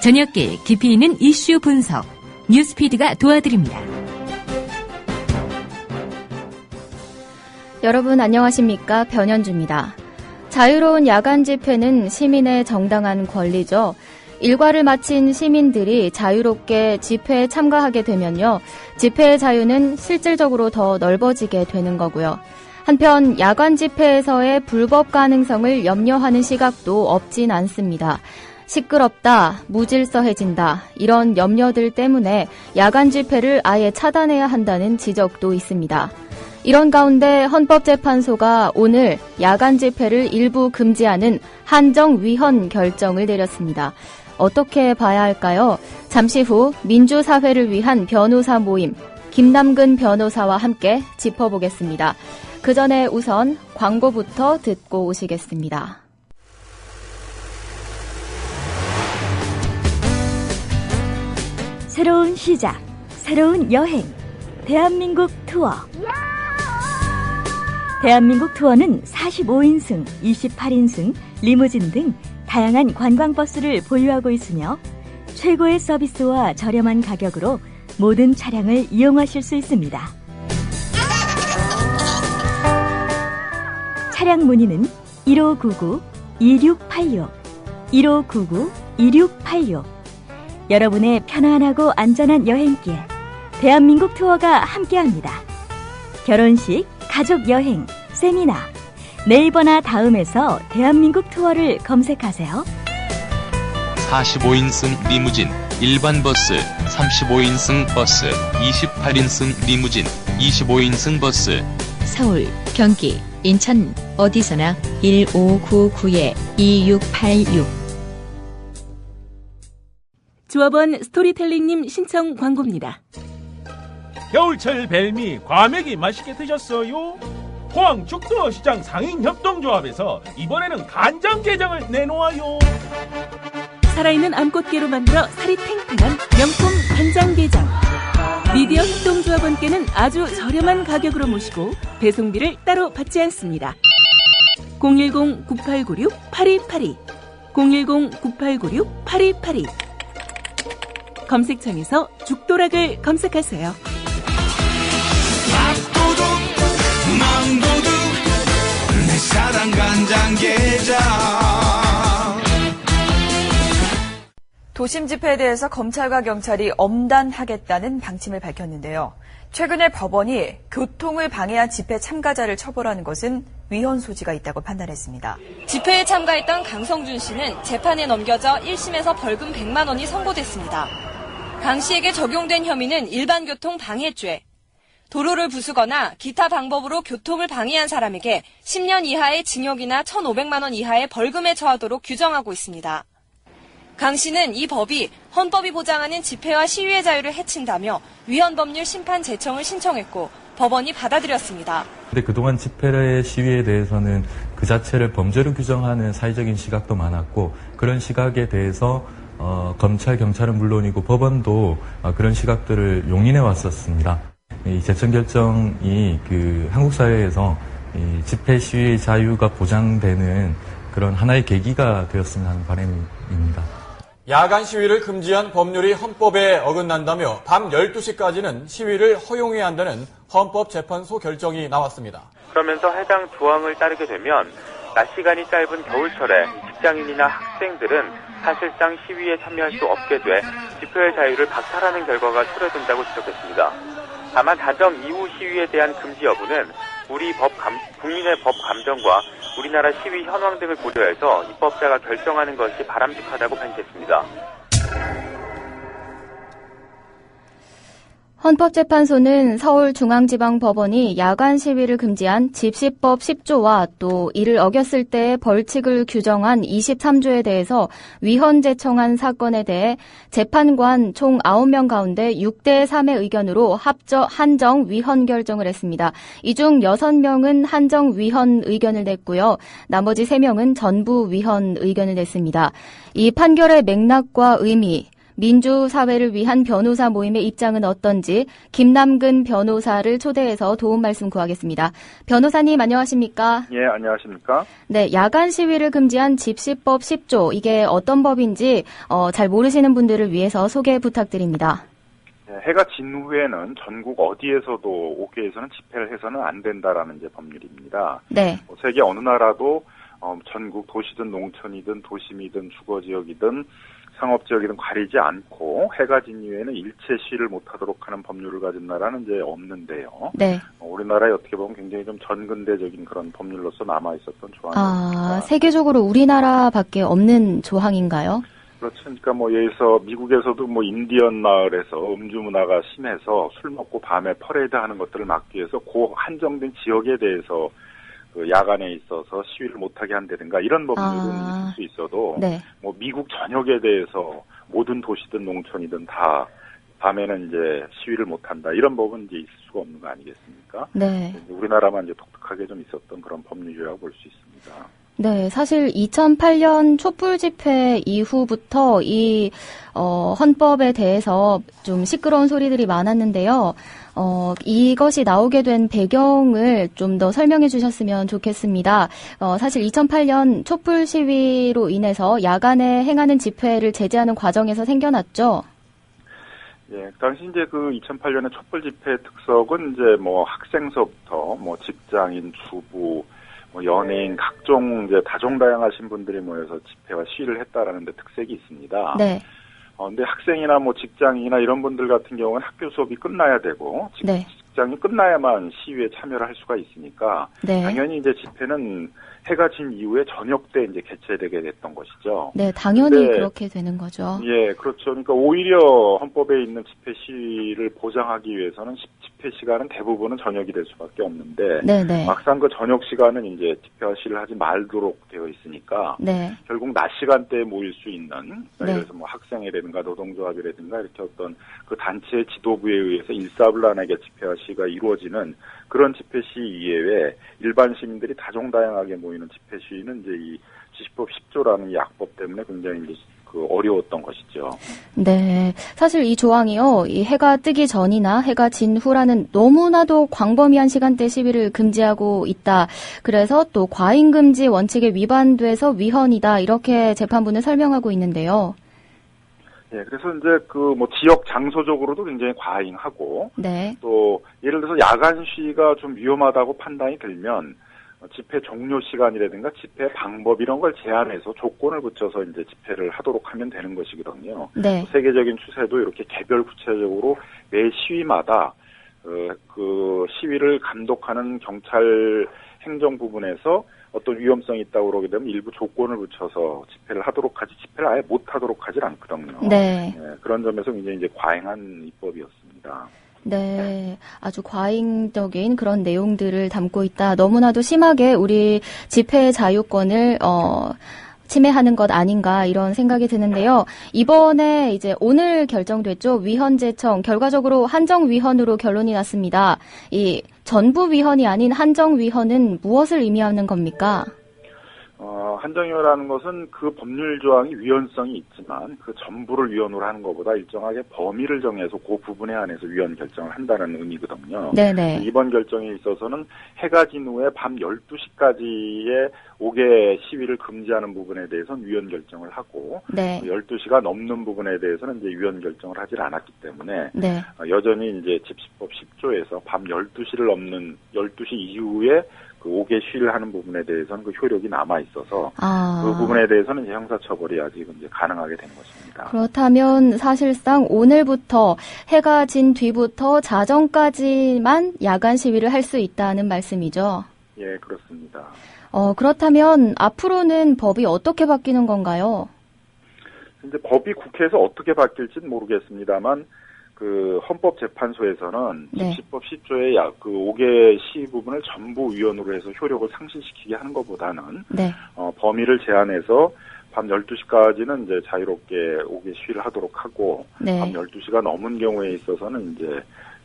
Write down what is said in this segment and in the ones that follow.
저녁길 깊이 있는 이슈 분석, 뉴스피드가 도와드립니다. 여러분 안녕하십니까? 변현주입니다. 자유로운 야간 집회는 시민의 정당한 권리죠. 일과를 마친 시민들이 자유롭게 집회에 참가하게 되면요, 집회의 자유는 실질적으로 더 넓어지게 되는 거고요. 한편 야간 집회에서의 불법 가능성을 염려하는 시각도 없진 않습니다. 시끄럽다, 무질서해진다, 이런 염려들 때문에 야간 집회를 아예 차단해야 한다는 지적도 있습니다. 이런 가운데 헌법재판소가 오늘 야간 집회를 일부 금지하는 한정위헌 결정을 내렸습니다. 어떻게 봐야 할까요? 잠시 후 민주사회를 위한 변호사 모임, 김남근 변호사와 함께 짚어보겠습니다. 그 전에 우선 광고부터 듣고 오시겠습니다. 새로운 시작, 새로운 여행, 대한민국 투어. 대한민국 투어는 45인승, 28인승, 리무진 등 다양한 관광버스를 보유하고 있으며 최고의 서비스와 저렴한 가격으로 모든 차량을 이용하실 수 있습니다. 차량 문의는 1599-2686, 1599-2686. 여러분의 편안하고 안전한 여행길, 대한민국 투어가 함께합니다. 결혼식, 가족여행, 세미나, 네이버나 다음에서 대한민국 투어를 검색하세요. 45인승 리무진, 일반 버스, 35인승 버스, 28인승 리무진, 25인승 버스. 서울, 경기, 인천 어디서나 1599-2686. 조합원 스토리텔링님 신청 광고입니다. 겨울철 벨미 과메기 맛있게 드셨어요? 포항 죽도시장 상인협동조합에서 이번에는 간장게장을 내놓아요. 살아있는 암꽃게로 만들어 살이 탱탱한 명품 간장게장. 미디어 협동조합원께는 아주 저렴한 가격으로 모시고 배송비를 따로 받지 않습니다. 010-9896-8282, 010-9896-8282. 검색창에서 죽도락을 검색하세요. 밥도둑 망도둑 내 사랑 간장게장. 도심 집회에 대해서 검찰과 경찰이 엄단하겠다는 방침을 밝혔는데요. 최근에 법원이 교통을 방해한 집회 참가자를 처벌하는 것은 위헌 소지가 있다고 판단했습니다. 집회에 참가했던 강성준 씨는 재판에 넘겨져 1심에서 벌금 100만 원이 선고됐습니다. 강 씨에게 적용된 혐의는 일반교통 방해죄. 도로를 부수거나 기타 방법으로 교통을 방해한 사람에게 10년 이하의 징역이나 1,500만 원 이하의 벌금에 처하도록 규정하고 있습니다. 강 씨는 이 법이 헌법이 보장하는 집회와 시위의 자유를 해친다며 위헌법률 심판 제청을 신청했고 법원이 받아들였습니다. 근데 그동안 집회의 시위에 대해서는 그 자체를 범죄로 규정하는 사회적인 시각도 많았고, 그런 시각에 대해서 검찰, 경찰은 물론이고 법원도 그런 시각들을 용인해 왔었습니다. 이 제청 결정이 한국 사회에서 이 집회 시위의 자유가 보장되는 그런 하나의 계기가 되었으면 하는 바람입니다. 야간 시위를 금지한 법률이 헌법에 어긋난다며 밤 12시까지는 시위를 허용해야 한다는 헌법재판소 결정이 나왔습니다. 그러면서 해당 조항을 따르게 되면 낮 시간이 짧은 겨울철에 직장인이나 학생들은 사실상 시위에 참여할 수 없게 돼 집회의 자유를 박탈하는 결과가 초래된다고 지적했습니다. 다만 다정 이후 시위에 대한 금지 여부는 국민의 법 감정과 우리나라 시위 현황 등을 고려해서 입법자가 결정하는 것이 바람직하다고 판시했습니다. 헌법재판소는 서울중앙지방법원이 야간 시위를 금지한 집시법 10조와 또 이를 어겼을 때의 벌칙을 규정한 23조에 대해서 위헌 제청한 사건에 대해 재판관 총 9명 가운데 6대 3의 의견으로 한정 위헌 결정을 했습니다. 이 중 6명은 한정 위헌 의견을 냈고요. 나머지 3명은 전부 위헌 의견을 냈습니다. 이 판결의 맥락과 의미, 민주사회를 위한 변호사 모임의 입장은 어떤지 김남근 변호사를 초대해서 도움 말씀 구하겠습니다. 변호사님 안녕하십니까? 예, 안녕하십니까? 네, 야간 시위를 금지한 집시법 10조, 이게 어떤 법인지 잘 모르시는 분들을 위해서 소개 부탁드립니다. 예, 해가 진 후에는 전국 어디에서도 5개에서는 집회를 해서는 안 된다라는 이제 법률입니다. 네. 세계 어느 나라도 전국 도시든 농촌이든 도심이든 주거지역이든 상업지역이든 가리지 않고 해가 진 이후에는 일체 시위를 못하도록 하는 법률을 가진 나라는 이제 없는데요. 네. 우리나라에 어떻게 보면 굉장히 좀 전근대적인 그런 법률로서 남아있었던 조항입니다. 세계적으로 우리나라밖에 없는 조항인가요? 그렇죠. 그러니까 예를 들어서 미국에서도 인디언 마을에서 음주 문화가 심해서 술 먹고 밤에 퍼레이드 하는 것들을 막기 위해서 그 한정된 지역에 대해서 그 야간에 있어서 시위를 못하게 한다든가 이런 법률은 있을 수 있어도 네. 미국 전역에 대해서 모든 도시든 농촌이든 다 밤에는 이제 시위를 못한다 이런 법은 이제 있을 수가 없는 거 아니겠습니까? 네. 우리나라만 이제 독특하게 좀 있었던 그런 법률이라고 볼 수 있습니다. 네, 사실 2008년 촛불 집회 이후부터 이 헌법에 대해서 좀 시끄러운 소리들이 많았는데요. 이것이 나오게 된 배경을 좀 더 설명해 주셨으면 좋겠습니다. 사실 2008년 촛불 시위로 인해서 야간에 행하는 집회를 제재하는 과정에서 생겨났죠. 예, 당시 이제 그 2008년에 촛불 집회 특석은 이제 학생서부터 직장인, 주부, 연예인, 각종 이제 다종다양하신 분들이 모여서 집회와 시위를 했다라는 데 특색이 있습니다. 네. 근데 학생이나 직장인이나 이런 분들 같은 경우는 학교 수업이 끝나야 되고, 네. 직장이 끝나야만 시위에 참여를 할 수가 있으니까, 네. 당연히 이제 집회는 해가 진 이후에 저녁 때 이제 개최되게 됐던 것이죠. 네, 당연히 그렇게 되는 거죠. 예, 그렇죠. 그러니까 오히려 헌법에 있는 집회 시위를 보장하기 위해서는 집회 시간은 대부분은 저녁이 될 수밖에 없는데, 네네. 막상 그 저녁 시간은 이제 집회와 시위를 하지 말도록 되어 있으니까, 네. 결국 낮 시간대에 모일 수 있는, 네. 그래서 학생이라든가 노동조합이라든가 이렇게 어떤 그 단체의 지도부에 의해서 일사불란하게 집회와 시위가 이루어지는 그런 집회 시위 이외에 일반 시민들이 다종다양하게 모이는 집회 시위는 이제 이 집시법 10조라는 이 약법 때문에 굉장히 이제 어려웠던 것이죠. 네. 사실 이 조항이요, 이 해가 뜨기 전이나 해가 진 후라는 너무나도 광범위한 시간대 시위를 금지하고 있다. 그래서 또 과잉금지 원칙에 위반돼서 위헌이다. 이렇게 재판부는 설명하고 있는데요. 예, 그래서 이제 지역 장소적으로도 굉장히 과잉하고, 네. 또, 예를 들어서 야간 시위가 좀 위험하다고 판단이 들면, 집회 종료 시간이라든가 집회 방법 이런 걸 제한해서 조건을 붙여서 이제 집회를 하도록 하면 되는 것이거든요. 네. 세계적인 추세도 이렇게 개별 구체적으로 매 시위마다, 그 시위를 감독하는 경찰 행정 부분에서 어떤 위험성이 있다고 그러게 되면 일부 조건을 붙여서 집회를 하도록 하지 집회를 아예 못 하도록 하질 않거든요. 네. 예, 그런 점에서 굉장히 이제 과잉한 입법이었습니다. 네. 아주 과잉적인 그런 내용들을 담고 있다. 너무나도 심하게 우리 집회 자유권을 침해하는 것 아닌가 이런 생각이 드는데요. 이번에 이제 오늘 결정됐죠. 위헌제청 결과적으로 한정위헌으로 결론이 났습니다. 이 전부 위헌이 아닌 한정위헌은 무엇을 의미하는 겁니까? 한정위헌이라는 것은 그 법률 조항이 위헌성이 있지만 그 전부를 위헌으로 하는 것보다 일정하게 범위를 정해서 그 부분에 한해서 위헌 결정을 한다는 의미거든요. 네네. 이번 결정에 있어서는 해가 진 후에 밤 12시까지의 5개 시위를 금지하는 부분에 대해서는 위헌 결정을 하고 네. 12시가 넘는 부분에 대해서는 이제 위헌 결정을 하질 않았기 때문에 네. 여전히 이제 집시법 10조에서 밤 12시를 넘는 12시 이후에 그 5개 시위를 하는 부분에 대해서는 그 효력이 남아 있어서 그 부분에 대해서는 이제 형사처벌이 아직 이제 가능하게 된 것입니다. 그렇다면 사실상 오늘부터 해가 진 뒤부터 자정까지만 야간 시위를 할 수 있다는 말씀이죠? 예, 그렇습니다. 그렇다면 앞으로는 법이 어떻게 바뀌는 건가요? 이제 법이 국회에서 어떻게 바뀔지는 모르겠습니다만 그 헌법재판소에서는 네. 집시법 10조의 그 5개 시위 부분을 전부 위헌으로 해서 효력을 상실시키게 하는 것보다는 네. 범위를 제한해서 밤 12시까지는 이제 자유롭게 5개 시위를 하도록 하고 네. 밤 12시가 넘은 경우에 있어서는 이제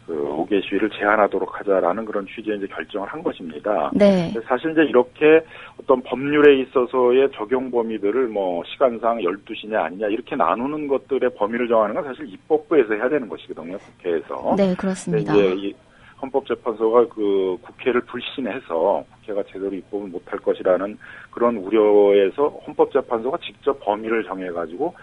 그 5개 시위를 제한하도록 하자라는 그런 취지의 이제 결정을 한 것입니다. 네. 사실 이제 이렇게 어떤 법률에 있어서의 적용 범위들을 뭐 시간상 12시냐 아니냐 이렇게 나누는 것들의 범위를 정하는 건 사실 입법부에서 해야 되는 것이거든요. 국회에서. 네, 그렇습니다. 이제 이 헌법재판소가 그 국회를 불신해서 국회가 제대로 입법을 못할 것이라는 그런 우려에서 헌법재판소가 직접 범위를 정해가지고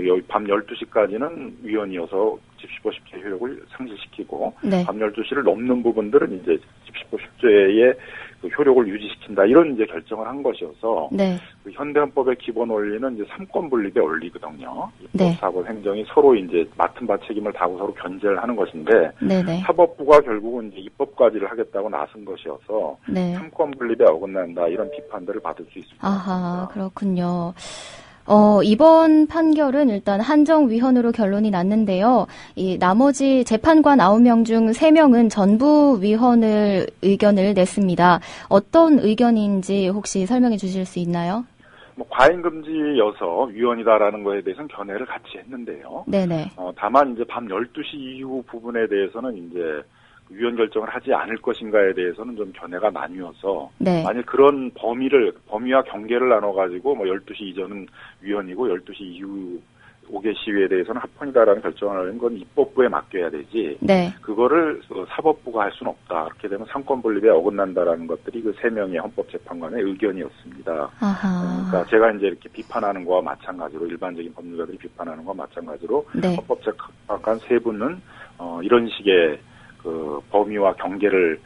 여기 밤 12시까지는 위헌이어서 집시법 10조 효력을 상실시키고 네. 밤 12시를 넘는 부분들은 이제 집시법 10조의 그 효력을 유지시킨다 이런 이제 결정을 한 것이어서 네. 그 현대헌법의 기본 원리는 이제 삼권 분립의 원리거든요. 입법, 네. 사법, 행정이 서로 이제 맡은 바 책임을 다하고 서로 견제를 하는 것인데 네네. 사법부가 결국은 이제 입법까지를 하겠다고 나선 것이어서 네. 삼권 분립에 어긋난다 이런 비판들을 받을 수 있습니다. 아하, 그렇군요. 이번 판결은 일단 한정 위헌으로 결론이 났는데요. 이 나머지 재판관 9명 중 3명은 전부 위헌을 의견을 냈습니다. 어떤 의견인지 혹시 설명해 주실 수 있나요? 뭐 과잉 금지여서 위헌이다라는 거에 대해서는 견해를 같이 했는데요. 네네. 다만 이제 밤 12시 이후 부분에 대해서는 이제 위헌 결정을 하지 않을 것인가에 대해서는 좀 견해가 나뉘어서 네. 만약 그런 범위와 경계를 나눠가지고 뭐 12시 이전은 위헌이고 12시 이후 5개 시위에 대해서는 합헌이다라는 결정을 하는 건 입법부에 맡겨야 되지. 네. 그거를 사법부가 할 수는 없다. 그렇게 되면 삼권 분립에 어긋난다라는 것들이 그 3명의 헌법재판관의 의견이었습니다. 아하. 그러니까 제가 이제 이렇게 비판하는 거와 마찬가지로 일반적인 법률가들이 비판하는 거와 마찬가지로 네. 헌법재판관 3분은 이런 식의 그 범위와 경계를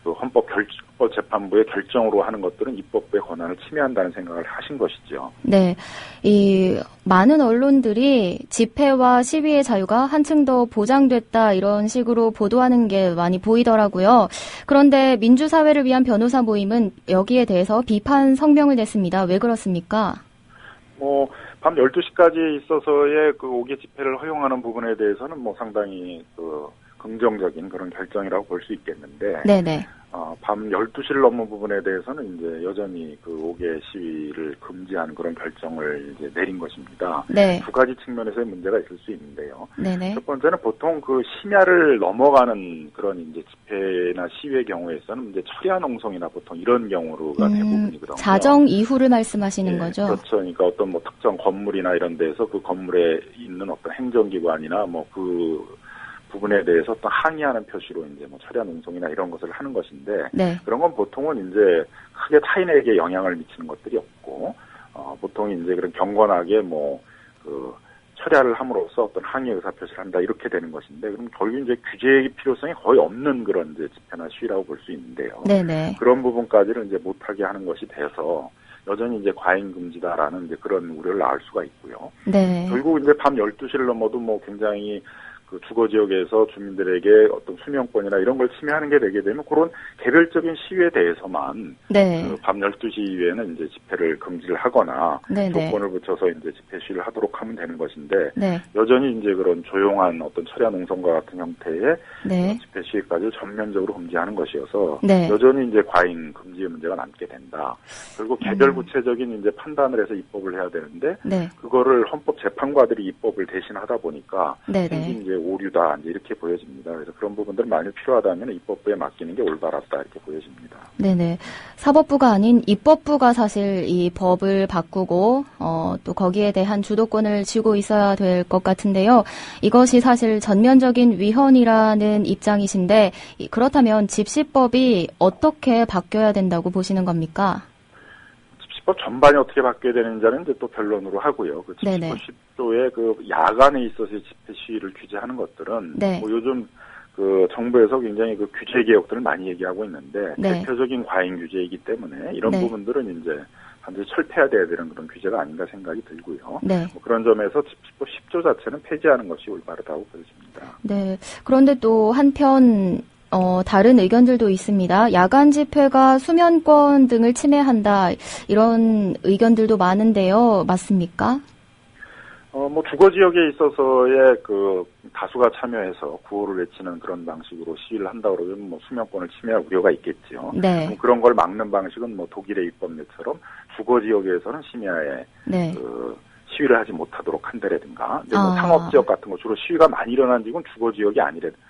그 헌법재판부의 결정으로 하는 것들은 입법부의 권한을 침해한다는 생각을 하신 것이죠. 네. 이 많은 언론들이 집회와 시위의 자유가 한층 더 보장됐다 이런 식으로 보도하는 게 많이 보이더라고요. 그런데 민주사회를 위한 변호사 모임은 여기에 대해서 비판 성명을 냈습니다. 왜 그렇습니까? 밤 12시까지 있어서의 그 5개 집회를 허용하는 부분에 대해서는 뭐 상당히 그 긍정적인 그런 결정이라고 볼 수 있겠는데, 네네. 밤 12시를 넘은 부분에 대해서는 이제 여전히 그 5개 시위를 금지하는 그런 결정을 이제 내린 것입니다. 네. 두 가지 측면에서의 문제가 있을 수 있는데요. 네네. 첫 번째는 보통 그 심야를 넘어가는 그런 이제 집회나 시위의 경우에서는 이제 철야 농성이나 보통 이런 경우가 대부분이거든요. 자정 이후를 말씀하시는 거죠? 그렇죠. 그러니까 어떤 뭐 특정 건물이나 이런 데서 그 건물에 있는 어떤 행정기관이나 뭐 그 부분에 대해서 또 항의하는 표시로 이제 뭐 철야 농성이나 이런 것을 하는 것인데, 네. 그런 건 보통은 이제 크게 타인에게 영향을 미치는 것들이 없고, 보통 이제 그런 경건하게 뭐 그 철야를 함으로써 어떤 항의 의사 표시를 한다 이렇게 되는 것인데, 그럼 결국 이제 규제의 필요성이 거의 없는 그런 이제 집회나 시위라고 볼 수 있는데요. 네네. 그런 부분까지를 이제 못하게 하는 것이 돼서 여전히 이제 과잉 금지다라는 이제 그런 우려를 낳을 수가 있고요. 네. 결국 이제 밤 12시를 넘어도 뭐 굉장히 그 주거 지역에서 주민들에게 어떤 수면권이나 이런 걸 침해하는 게 되게 되면 그런 개별적인 시위에 대해서만 네. 그 밤 12시 이후에는 이제 집회를 금지를 하거나 네네. 조건을 붙여서 이제 집회 시위를 하도록 하면 되는 것인데, 네. 여전히 이제 그런 조용한 어떤 철야 농성과 같은 형태의 네. 집회 시위까지 전면적으로 금지하는 것이어서 네. 여전히 이제 과잉 금지의 문제가 남게 된다. 그리고 개별 구체적인 이제 판단을 해서 입법을 해야 되는데, 네. 그거를 헌법 재판관들이 입법을 대신하다 보니까 네네. 생긴 이제 오류다 이제 이렇게 보여집니다. 그래서 그런 부분들 만약 필요하다면 입법부에 맡기는 게 올바랐다 이렇게 보여집니다. 네네. 사법부가 아닌 입법부가 사실 이 법을 바꾸고 또 거기에 대한 주도권을 쥐고 있어야 될 것 같은데요. 이것이 사실 전면적인 위헌이라는 입장이신데, 그렇다면 집시법이 어떻게 바뀌어야 된다고 보시는 겁니까? 집시법 전반이 어떻게 바뀌어야 되는지는 이제 또 변론으로 하고요. 그 집시법 10조의 그 야간에 있어서의 집회 시위를 규제하는 것들은 네. 뭐 요즘 그 정부에서 굉장히 그 규제 개혁들을 많이 얘기하고 있는데, 네. 대표적인 과잉 규제이기 때문에 이런 네. 부분들은 이제 반드시 철폐해야 되는 그런 규제가 아닌가 생각이 들고요. 네. 뭐 그런 점에서 집시법 10조 자체는 폐지하는 것이 올바르다고 보여집니다. 네. 그런데 또 한편 다른 의견들도 있습니다. 야간 집회가 수면권 등을 침해한다, 이런 의견들도 많은데요. 맞습니까? 뭐 주거 지역에 있어서의 그 다수가 참여해서 구호를 외치는 그런 방식으로 시위를 한다 그러면 뭐 수면권을 침해할 우려가 있겠죠. 네. 그런 걸 막는 방식은 뭐 독일의 입법례처럼 주거 지역에서는 심야에 네. 그 시위를 하지 못하도록 한다라든가, 이제 뭐 상업지역 같은 거 주로 시위가 많이 일어난 지역은 주거지역이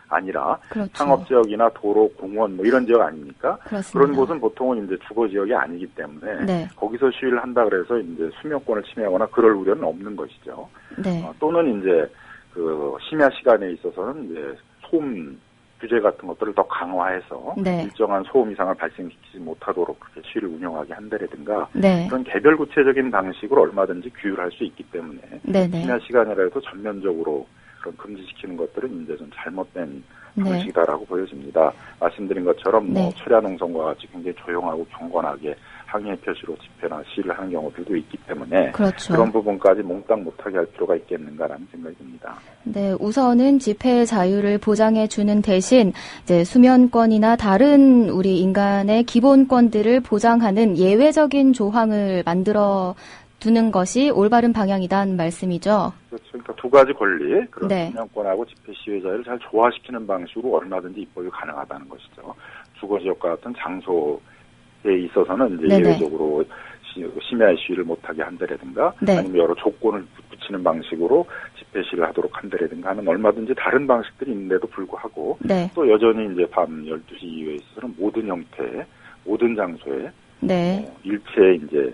아니라 그렇죠. 상업지역이나 도로, 공원 뭐 이런 지역 아닙니까? 그렇습니다. 그런 곳은 보통은 이제 주거지역이 아니기 때문에 네. 거기서 시위를 한다 그래서 이제 수면권을 침해하거나 그럴 우려는 없는 것이죠. 네. 또는 이제 그 심야 시간에 있어서는 이제 소음 규제 같은 것들을 더 강화해서 네. 일정한 소음 이상을 발생시키지 못하도록 그렇게 시위를 운영하게 한다라든가 네. 그런 개별 구체적인 방식으로 얼마든지 규율할 수 있기 때문에 네네. 심야 시간이라도 전면적으로 그런 금지시키는 것들은 이제 좀 잘못된 네. 방식이다라고 보여집니다. 말씀드린 것처럼 뭐 네. 철야 농성과 같이 굉장히 조용하고 경건하게 항의 표시로 집회나 시위를 하는 경우들도 있기 때문에 그렇죠. 그런 부분까지 몽땅 못하게 할 필요가 있겠는가라는 생각이 듭니다. 네, 우선은 집회의 자유를 보장해 주는 대신 이제 수면권이나 다른 우리 인간의 기본권들을 보장하는 예외적인 조항을 만들어 두는 것이 올바른 방향이란 말씀이죠. 그렇죠. 그러니까 두 가지 권리, 그런 네. 수면권하고 집회 시위 자유를 잘 조화시키는 방식으로 얼마든지 입법이 가능하다는 것이죠. 주거지역과 같은 장소에 있어서는 이제 네네. 예외적으로 심야 시위를 못하게 한다라든가 네. 아니면 여러 조건을 붙이는 방식으로 집회 시위를 하도록 한다라든가 하는 얼마든지 다른 방식들이 있는데도 불구하고 네. 또 여전히 이제 밤 12시 이후에 있어서는 모든 형태, 모든 장소에 네. 일체 이제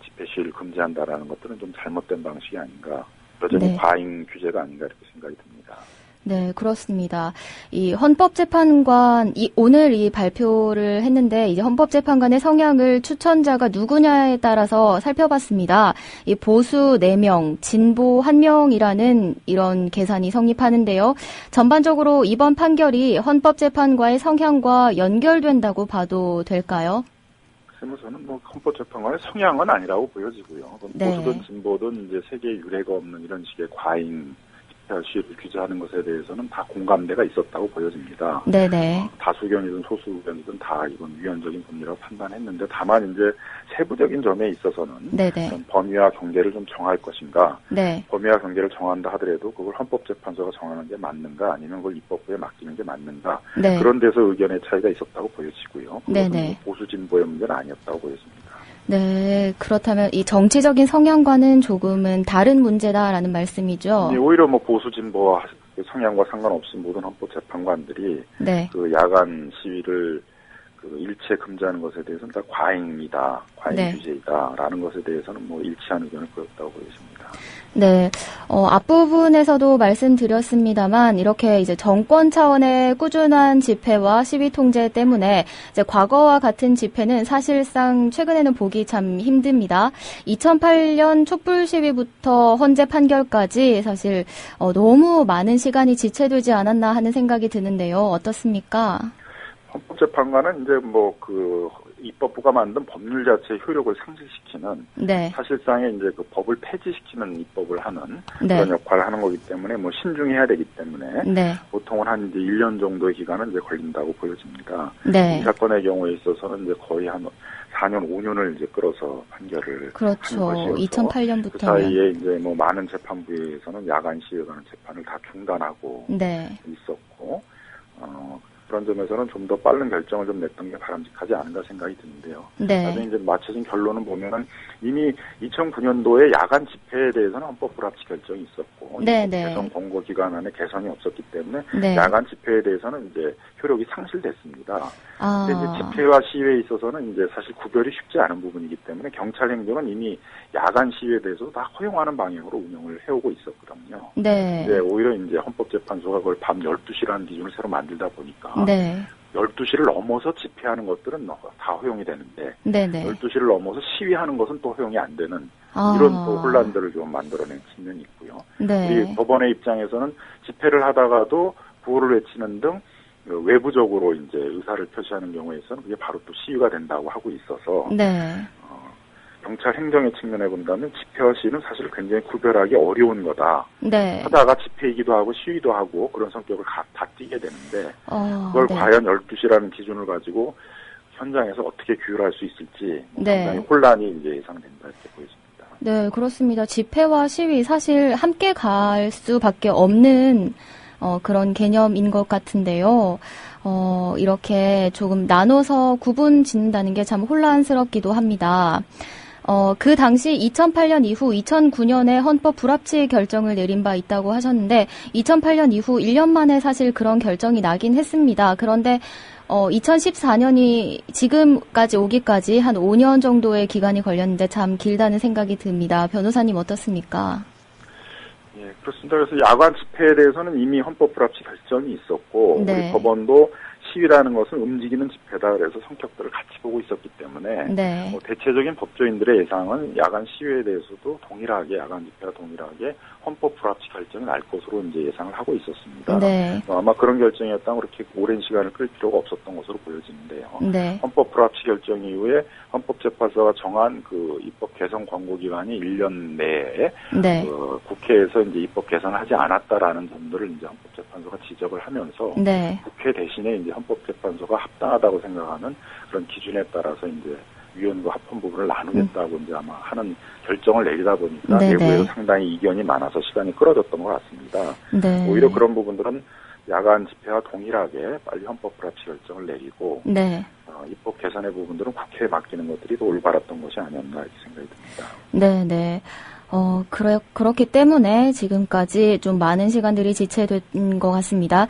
집회 시위를 금지한다라는 것들은 좀 잘못된 방식이 아닌가, 여전히 네. 과잉 규제가 아닌가 이렇게 생각이 듭니다. 네, 그렇습니다. 이 헌법재판관, 오늘 이 발표를 했는데, 이제 헌법재판관의 성향을 추천자가 누구냐에 따라서 살펴봤습니다. 이 보수 4명, 진보 1명이라는 이런 계산이 성립하는데요. 전반적으로 이번 판결이 헌법재판관의 성향과 연결된다고 봐도 될까요? 그래서 저는 뭐 헌법재판관의 성향은 아니라고 보여지고요. 네. 보수든 진보든 이제 세계에 유례가 없는 이런 식의 과잉 시위를 규제하는 것에 대해서는 다 공감대가 있었다고 보여집니다. 네네. 다수 의견이든 소수 의견이든 다 이건 위헌적인 법리라고 판단했는데 다만 이제 세부적인 점에 있어서는 네네. 범위와 경계를 좀 정할 것인가, 네. 범위와 경계를 정한다 하더라도 그걸 헌법재판소가 정하는 게 맞는가 아니면 그걸 입법부에 맡기는 게 맞는가, 네. 그런 데서 의견의 차이가 있었다고 보여지고요. 그것은 네네. 뭐 보수 진보의 문제는 아니었다고 보여집니다. 네, 그렇다면 이 정치적인 성향과는 조금은 다른 문제다라는 말씀이죠. 오히려 뭐 보수 진보 성향과 상관없이 모든 헌법재판관들이 네. 그 야간 시위를 그 일체 금지하는 것에 대해서는 다 과잉이다, 과잉 네. 규제이다라는 것에 대해서는 뭐 일치한 의견을 보였다고 보여집니다. 네, 앞부분에서도 말씀드렸습니다만 이렇게 이제 정권 차원의 꾸준한 집회와 시위 통제 때문에 이제 과거와 같은 집회는 사실상 최근에는 보기 참 힘듭니다. 2008년 촛불 시위부터 헌재 판결까지 사실 너무 많은 시간이 지체되지 않았나 하는 생각이 드는데요. 어떻습니까? 헌법재판관은 이제 뭐 그 입법부가 만든 법률 자체의 효력을 상실시키는, 네. 사실상의 이제 그 법을 폐지시키는 입법을 하는 네. 그런 역할을 하는 거기 때문에 뭐 신중해야 되기 때문에 네. 보통은 한 이제 1년 정도의 기간은 이제 걸린다고 보여집니다. 네. 이 사건의 경우에 있어서는 이제 거의 한 4년, 5년을 이제 끌어서 판결을 그렇죠. 한 것이어서 2008년부터면. 그 사이에 이제 뭐 많은 재판부에서는 야간 시위에 관한 재판을 다 중단하고 네. 있었고, 그런 점에서는 좀 더 빠른 결정을 좀 냈던 게 바람직하지 않은가 생각이 드는데요. 네. 나중에 이제 맞춰진 결론은 보면은 이미 2009년도에 야간 집회에 대해서는 헌법 불합치 결정이 있었고, 네, 네. 개정 공고 기간 안에 개선이 없었기 때문에 네. 야간 집회에 대해서는 이제 효력이 상실됐습니다. 아. 근데 이제 집회와 시위에 있어서는 이제 사실 구별이 쉽지 않은 부분이기 때문에 경찰 행정은 이미 야간 시위에 대해서도 다 허용하는 방향으로 운영을 해오고 있었거든요. 네. 이제 오히려 이제 헌법재판소가 그걸 밤 12시라는 기준을 새로 만들다 보니까 네. 12시를 넘어서 집회하는 것들은 다 허용이 되는데 네네. 12시를 넘어서 시위하는 것은 또 허용이 안 되는 아. 이런 또 혼란들을 좀 만들어낸 측면이 있고요. 네. 우리 법원의 입장에서는 집회를 하다가도 구호를 외치는 등 외부적으로 이제 의사를 표시하는 경우에서는 그게 바로 또 시위가 된다고 하고 있어서 네. 경찰 행정의 측면에 본다면 집회와 시위는 사실 굉장히 구별하기 어려운 거다. 네. 하다가 집회이기도 하고 시위도 하고 그런 성격을 다 띠게 되는데 그걸 네. 과연 12시라는 기준을 가지고 현장에서 어떻게 규율할 수 있을지 네. 상당히 혼란이 이제 예상된다 이렇게 보여집니다. 네, 그렇습니다. 집회와 시위 사실 함께 갈 수밖에 없는 그런 개념인 것 같은데요. 이렇게 조금 나눠서 구분 짓는다는 게 참 혼란스럽기도 합니다. 그 당시 2008년 이후 2009년에 헌법 불합치 결정을 내린 바 있다고 하셨는데 2008년 이후 1년 만에 사실 그런 결정이 나긴 했습니다. 그런데 2014년이 지금까지 오기까지 한 5년 정도의 기간이 걸렸는데 참 길다는 생각이 듭니다. 변호사님 어떻습니까? 예, 그렇습니다. 그래서 야간 집회에 대해서는 이미 헌법 불합치 결정이 있었고 네. 우리 법원도 시위라는 것은 움직이는 집회다 그래서 성격들을 같이 보고 있었기 때문에 네. 대체적인 법조인들의 예상은 야간 시위에 대해서도 동일하게 야간 집회와 동일하게 헌법 불합치 결정이 날 것으로 이제 예상을 하고 있었습니다. 네. 아마 그런 결정이었다면 그렇게 오랜 시간을 끌 필요가 없었던 것으로 보여지는데요. 네. 헌법 불합치 결정 이후에 헌법재판소가 정한 그 입법 개선 권고 기간이 1년 내에 네. 국회에서 이제 입법 개선하지 않았다라는 점들을 이제 헌법재판소가 지적을 하면서 네. 국회 대신에 이제 헌법재판소가 합당하다고 생각하는 그런 기준에 따라서 이제 위원과 합헌 부분을 나누겠다고 이제 아마 하는 결정을 내리다 보니까 네네. 내부에서 상당히 이견이 많아서 시간이 끌어졌던 것 같습니다. 네. 오히려 그런 부분들은 야간 집회와 동일하게 빨리 헌법 불합치 결정을 내리고 네. 입법 개선의 부분들은 국회에 맡기는 것들이 더 올바랐던 것이 아니었나 이렇게 생각이 듭니다. 네, 네. 그렇기 때문에 지금까지 좀 많은 시간들이 지체된 것 같습니다.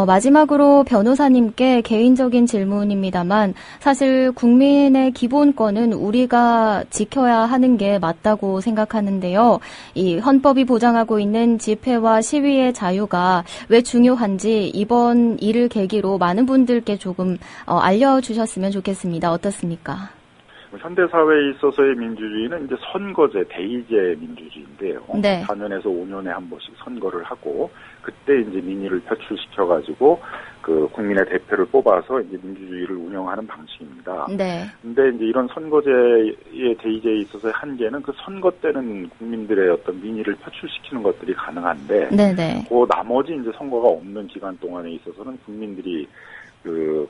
마지막으로 변호사님께 개인적인 질문입니다만 사실 국민의 기본권은 우리가 지켜야 하는 게 맞다고 생각하는데요. 이 헌법이 보장하고 있는 집회와 시위의 자유가 왜 중요한지 이번 일을 계기로 많은 분들께 조금 알려주셨으면 좋겠습니다. 어떻습니까? 현대 사회에 있어서의 민주주의는 이제 선거제, 대의제 민주주의인데요. 네. 4년에서 5년에 한 번씩 선거를 하고 그때 이제 민의를 표출시켜 가지고 그 국민의 대표를 뽑아서 이제 민주주의를 운영하는 방식입니다. 네. 근데 이제 이런 선거제의 대의제에 있어서의 한계는 그 선거 때는 국민들의 어떤 민의를 표출시키는 것들이 가능한데 네네. 그 나머지 이제 선거가 없는 기간 동안에 있어서는 국민들이 그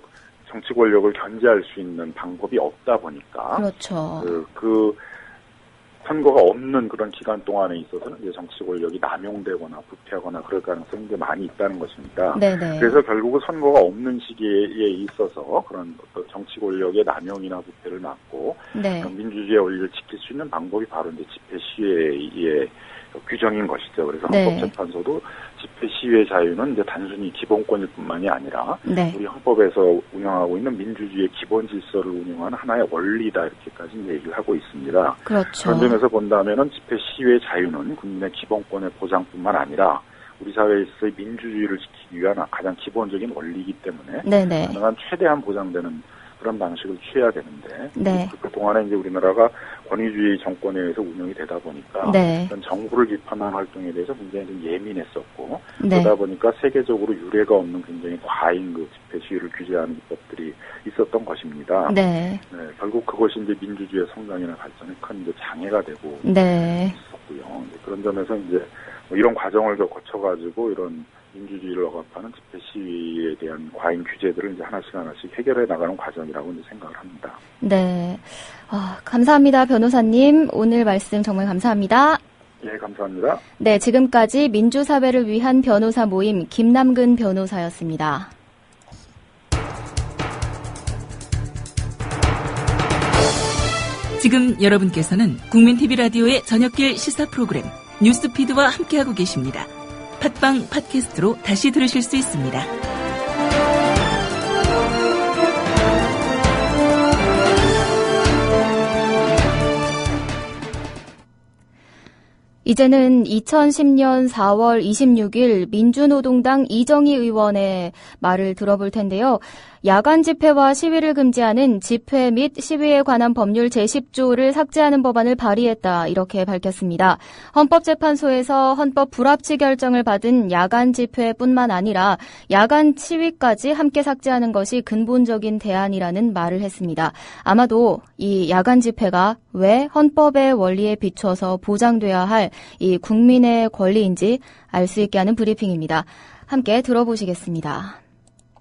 정치 권력을 견제할 수 있는 방법이 없다 보니까 그렇죠. 그 선거가 없는 그런 기간 동안에 있어서는 이제 정치 권력이 남용되거나 부패하거나 그럴 가능성이 이제 많이 있다는 것입니다. 네네. 그래서 결국 선거가 없는 시기에 있어서 그런 어떤 정치 권력의 남용이나 부패를 막고 네. 민주주의의 원리를 지킬 수 있는 방법이 바로 이제 집회 시위의 규정인 것이죠. 그래서 네. 헌법재판소도 집회 시위의 자유는 이제 단순히 기본권일 뿐만이 아니라 네. 우리 헌법에서 운영하고 있는 민주주의의 기본 질서를 운영하는 하나의 원리다 이렇게까지 얘기를 하고 있습니다. 그렇죠. 그런 점에서 본다면은 집회 시위의 자유는 국민의 기본권의 보장뿐만 아니라 우리 사회에서의 민주주의를 지키기 위한 가장 기본적인 원리이기 때문에 네네. 가능한 최대한 보장되는 그런 방식을 취해야 되는데 네. 그동안에 이제 우리나라가 권위주의 정권에 의해서 운영이 되다 보니까 네. 정부를 비판하는 활동에 대해서 굉장히 좀 예민했었고 네. 그러다 보니까 세계적으로 유례가 없는 굉장히 과잉 그 집회 시위를 규제하는 입법들이 있었던 것입니다. 네. 네, 결국 그것이 이제 민주주의의 성장이나 발전에 큰 이제 장애가 되고 네. 있었고요. 그런 점에서 이제 뭐 이런 과정을 거쳐가지고 이런 민주주의를 억압하는 집회 시위에 대한 과잉 규제들을 이제 하나씩 해결해 나가는 과정이라고 이제 생각을 합니다. 네. 감사합니다, 변호사님. 오늘 말씀 정말 감사합니다. 예, 감사합니다. 네, 지금까지 민주사회를 위한 변호사 모임 김남근 변호사였습니다. 지금 여러분께서는 국민TV 라디오의 저녁길 시사 프로그램 뉴스피드와 함께하고 계십니다. 팟빵 팟캐스트로 다시 들으실 수 있습니다. 이제는 2010년 4월 26일 민주노동당 이정희 의원의 말을 들어볼 텐데요. 야간 집회와 시위를 금지하는 집회 및 시위에 관한 법률 제10조를 삭제하는 법안을 발의했다 이렇게 밝혔습니다. 헌법재판소에서 헌법 불합치 결정을 받은 야간 집회뿐만 아니라 야간 시위까지 함께 삭제하는 것이 근본적인 대안이라는 말을 했습니다. 아마도 이 야간 집회가 왜 헌법의 원리에 비춰서 보장돼야 할 이 국민의 권리인지 알 수 있게 하는 브리핑입니다. 함께 들어보시겠습니다.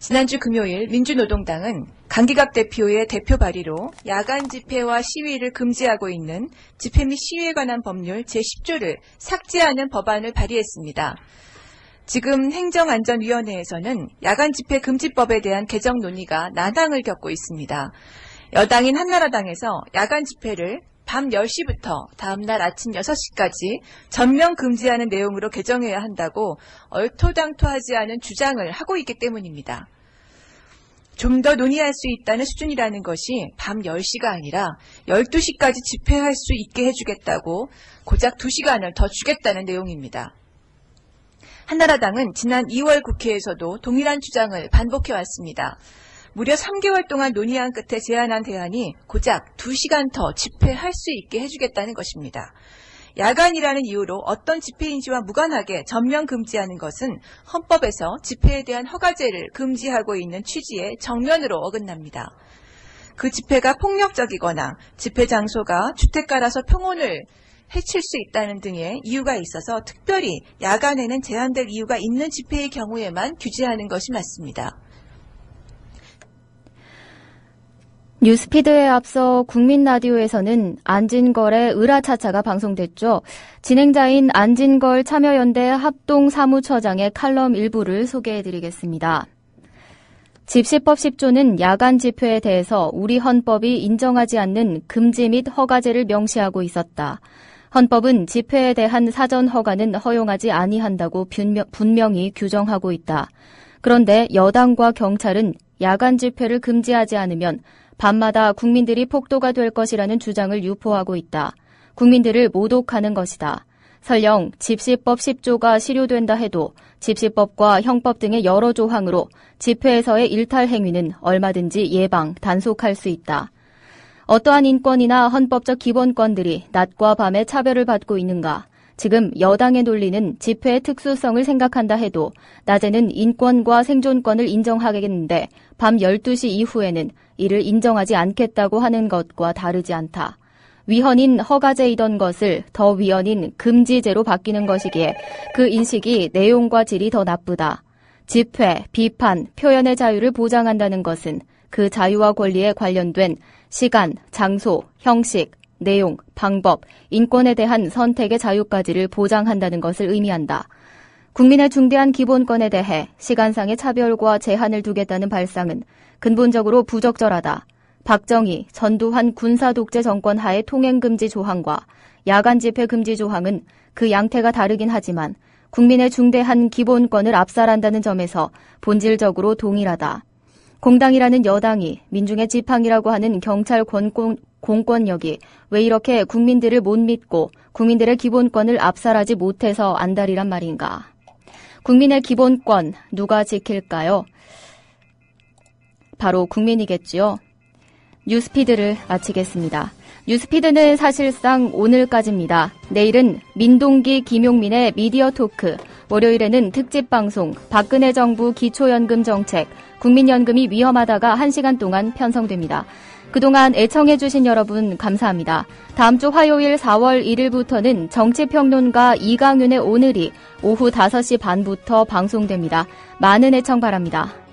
지난주 금요일 민주노동당은 강기각 대표의 대표 발의로 야간 집회와 시위를 금지하고 있는 집회 및 시위에 관한 법률 제10조를 삭제하는 법안을 발의했습니다. 지금 행정안전위원회에서는 야간 집회 금지법에 대한 개정 논의가 난항을 겪고 있습니다. 여당인 한나라당에서 야간 집회를 밤 10시부터 다음날 아침 6시까지 전면 금지하는 내용으로 개정해야 한다고 얼토당토하지 않은 주장을 하고 있기 때문입니다. 좀 더 논의할 수 있다는 수준이라는 것이 밤 10시가 아니라 12시까지 집회할 수 있게 해주겠다고 고작 2시간을 더 주겠다는 내용입니다. 한나라당은 지난 2월 국회에서도 동일한 주장을 반복해왔습니다. 무려 3개월 동안 논의한 끝에 제안한 대안이 고작 2시간 더 집회할 수 있게 해주겠다는 것입니다. 야간이라는 이유로 어떤 집회인지와 무관하게 전면 금지하는 것은 헌법에서 집회에 대한 허가제를 금지하고 있는 취지에 정면으로 어긋납니다. 그 집회가 폭력적이거나 집회 장소가 주택가라서 평온을 해칠 수 있다는 등의 이유가 있어서 특별히 야간에는 제한될 이유가 있는 집회의 경우에만 규제하는 것이 맞습니다. 뉴스피드에 앞서 국민라디오에서는 안진걸의 으라차차가 방송됐죠. 진행자인 안진걸 참여연대 합동사무처장의 칼럼 일부를 소개해드리겠습니다. 집시법 10조는 야간 집회에 대해서 우리 헌법이 인정하지 않는 금지 및 허가제를 명시하고 있었다. 헌법은 집회에 대한 사전 허가는 허용하지 아니한다고 분명히 규정하고 있다. 그런데 여당과 경찰은 야간 집회를 금지하지 않으면 밤마다 국민들이 폭도가 될 것이라는 주장을 유포하고 있다. 국민들을 모독하는 것이다. 설령 집시법 10조가 실효된다 해도 집시법과 형법 등의 여러 조항으로 집회에서의 일탈 행위는 얼마든지 예방, 단속할 수 있다. 어떠한 인권이나 헌법적 기본권들이 낮과 밤에 차별을 받고 있는가? 지금 여당의 논리는 집회의 특수성을 생각한다 해도 낮에는 인권과 생존권을 인정하겠는데 밤 12시 이후에는 이를 인정하지 않겠다고 하는 것과 다르지 않다. 위헌인 허가제이던 것을 더 위헌인 금지제로 바뀌는 것이기에 그 인식이 내용과 질이 더 나쁘다. 집회, 비판, 표현의 자유를 보장한다는 것은 그 자유와 권리에 관련된 시간, 장소, 형식, 내용, 방법, 인권에 대한 선택의 자유까지를 보장한다는 것을 의미한다. 국민의 중대한 기본권에 대해 시간상의 차별과 제한을 두겠다는 발상은 근본적으로 부적절하다. 박정희, 전두환 군사독재 정권 하의 통행금지 조항과 야간 집회 금지 조항은 그 양태가 다르긴 하지만 국민의 중대한 기본권을 압살한다는 점에서 본질적으로 동일하다. 공당이라는 여당이 민중의 지팡이라고 하는 경찰 공권력이 왜 이렇게 국민들을 못 믿고 국민들의 기본권을 압살하지 못해서 안달이란 말인가. 국민의 기본권 누가 지킬까요? 바로 국민이겠지요. 뉴스피드를 마치겠습니다. 뉴스피드는 사실상 오늘까지입니다. 내일은 민동기, 김용민의 미디어 토크, 월요일에는 특집 방송, 박근혜 정부 기초연금 정책, 국민연금이 위험하다가 1시간 동안 편성됩니다. 그동안 애청해주신 여러분 감사합니다. 다음 주 화요일 4월 1일부터는 정치평론가 이강윤의 오늘이 오후 5시 반부터 방송됩니다. 많은 애청 바랍니다.